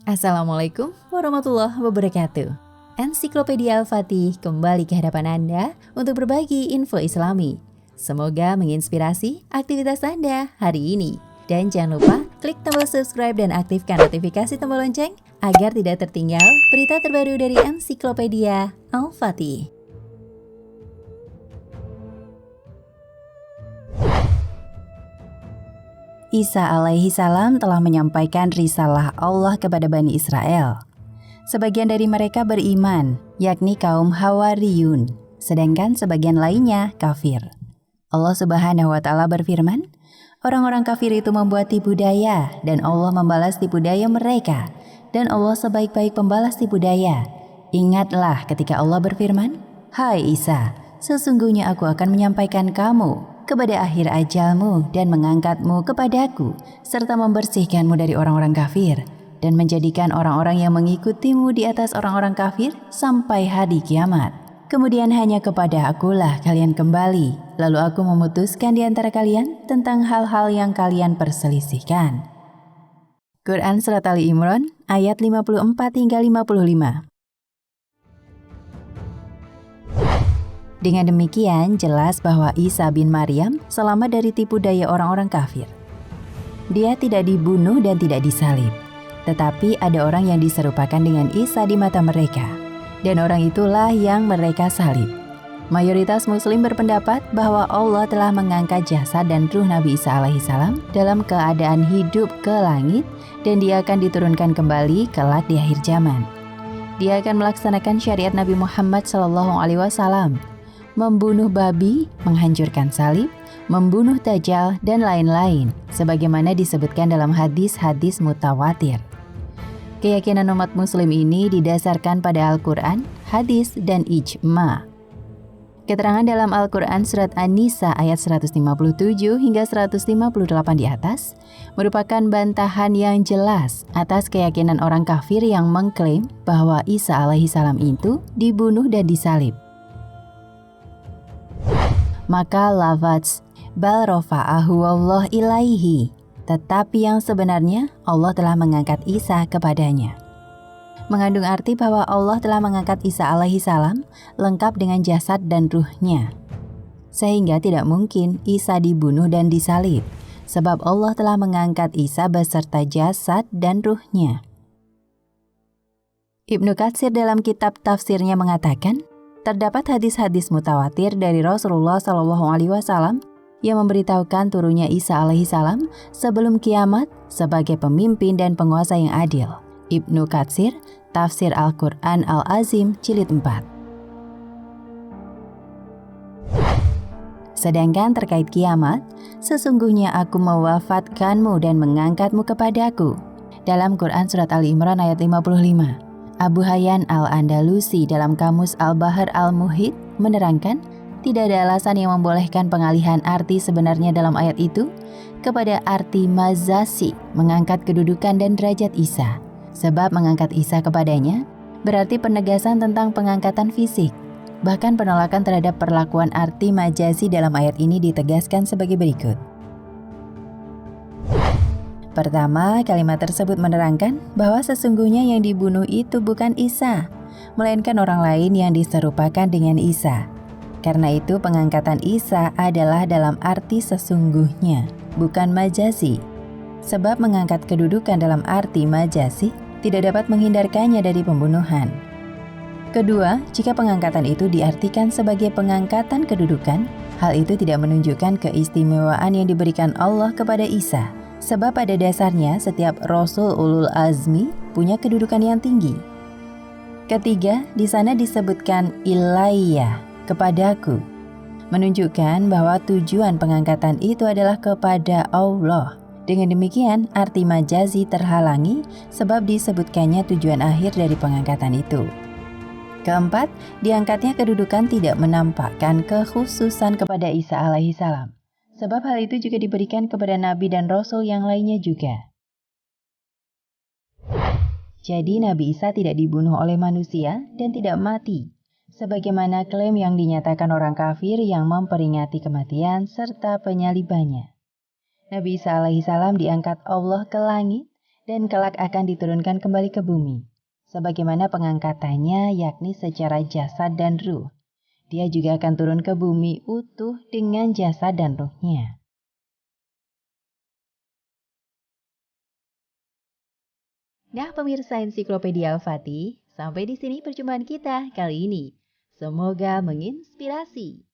Assalamualaikum warahmatullahi wabarakatuh. Ensiklopedia Al-Fatih kembali ke hadapan Anda untuk berbagi info Islami. Semoga menginspirasi aktivitas Anda hari ini. Dan jangan lupa klik tombol subscribe dan aktifkan notifikasi tombol lonceng agar tidak tertinggal berita terbaru dari Ensiklopedia Al-Fatih. Isa alaihi salam telah menyampaikan risalah Allah kepada Bani Israel. Sebagian dari mereka beriman, yakni kaum Hawariyun, sedangkan sebagian lainnya kafir. Allah Subhanahu wa Ta'ala berfirman, orang-orang kafir itu membuat tipu daya, dan Allah membalas tipu daya mereka, dan Allah sebaik-baik pembalas tipu daya. Ingatlah ketika Allah berfirman, Hai Isa, sesungguhnya aku akan menyampaikan kamu kepada akhir ajalmu dan mengangkatmu kepadaku, serta membersihkanmu dari orang-orang kafir, dan menjadikan orang-orang yang mengikutimu di atas orang-orang kafir sampai hari kiamat. Kemudian hanya kepada akulah kalian kembali, lalu aku memutuskan di antara kalian tentang hal-hal yang kalian perselisihkan. Quran Surat Ali Imran ayat 54 hingga 55. Dengan demikian, jelas bahwa Isa bin Maryam selamat dari tipu daya orang-orang kafir. Dia tidak dibunuh dan tidak disalib, tetapi ada orang yang diserupakan dengan Isa di mata mereka, dan orang itulah yang mereka salib. Mayoritas Muslim berpendapat bahwa Allah telah mengangkat jasad dan ruh Nabi Isa alaihissalam dalam keadaan hidup ke langit, dan dia akan diturunkan kembali kelak di akhir zaman. Dia akan melaksanakan syariat Nabi Muhammad SAW, membunuh babi, menghancurkan salib, membunuh dajjal, dan lain-lain, sebagaimana disebutkan dalam hadis-hadis mutawatir. Keyakinan umat muslim ini didasarkan pada Al-Quran, hadis, dan ijma'. Keterangan dalam Al-Quran Surat An-Nisa ayat 157 hingga 158 di atas merupakan bantahan yang jelas atas keyakinan orang kafir yang mengklaim bahwa Isa alaihissalam itu dibunuh dan disalib. Maka lafaz bal rafa'ahu Allah ilaihi, tetapi yang sebenarnya Allah telah mengangkat Isa kepadanya, mengandung arti bahwa Allah telah mengangkat Isa alaihissalam lengkap dengan jasad dan ruhnya, sehingga tidak mungkin Isa dibunuh dan disalib, sebab Allah telah mengangkat Isa beserta jasad dan ruhnya. Ibnu Katsir dalam kitab tafsirnya mengatakan, terdapat hadis-hadis mutawatir dari Rasulullah SAW yang memberitahukan turunnya Isa alaihissalam sebelum kiamat sebagai pemimpin dan penguasa yang adil. Ibnu Katsir, Tafsir Al-Quran Al-Azim, Jilid 4. Sedangkan terkait kiamat, sesungguhnya aku mewafatkanmu dan mengangkatmu kepadaku. Dalam Quran Surat Ali Imran ayat 55. Abu Hayyan Al-Andalusi dalam Kamus Al-Bahr Al-Muhit menerangkan, tidak ada alasan yang membolehkan pengalihan arti sebenarnya dalam ayat itu kepada arti mazasi, mengangkat kedudukan dan derajat Isa. Sebab mengangkat Isa kepadanya berarti penegasan tentang pengangkatan fisik. Bahkan penolakan terhadap perlakuan arti majazi dalam ayat ini ditegaskan sebagai berikut. Pertama, kalimat tersebut menerangkan bahwa sesungguhnya yang dibunuh itu bukan Isa, melainkan orang lain yang diserupakan dengan Isa. Karena itu pengangkatan Isa adalah dalam arti sesungguhnya, bukan majazi. Sebab mengangkat kedudukan dalam arti majazi tidak dapat menghindarkannya dari pembunuhan. Kedua, jika pengangkatan itu diartikan sebagai pengangkatan kedudukan, hal itu tidak menunjukkan keistimewaan yang diberikan Allah kepada Isa. Sebab pada dasarnya setiap Rasul Ulul Azmi punya kedudukan yang tinggi. Ketiga, di sana disebutkan ilayya, kepadaku, menunjukkan bahwa tujuan pengangkatan itu adalah kepada Allah. Dengan demikian, arti majazi terhalangi sebab disebutkannya tujuan akhir dari pengangkatan itu. Keempat, diangkatnya kedudukan tidak menampakkan kekhususan kepada Isa alaihissalam. Sebab hal itu juga diberikan kepada Nabi dan Rasul yang lainnya juga. Jadi Nabi Isa tidak dibunuh oleh manusia dan tidak mati, sebagaimana klaim yang dinyatakan orang kafir yang memperingati kematian serta penyalibannya. Nabi Isa alaihissalam diangkat Allah ke langit dan kelak akan diturunkan kembali ke bumi. Sebagaimana pengangkatannya yakni secara jasad dan ruh. Dia juga akan turun ke bumi utuh dengan jasad dan ruhnya. Nah, pemirsa Ensiklopedia Al-Fatih, sampai di sini perjumpaan kita kali ini. Semoga menginspirasi.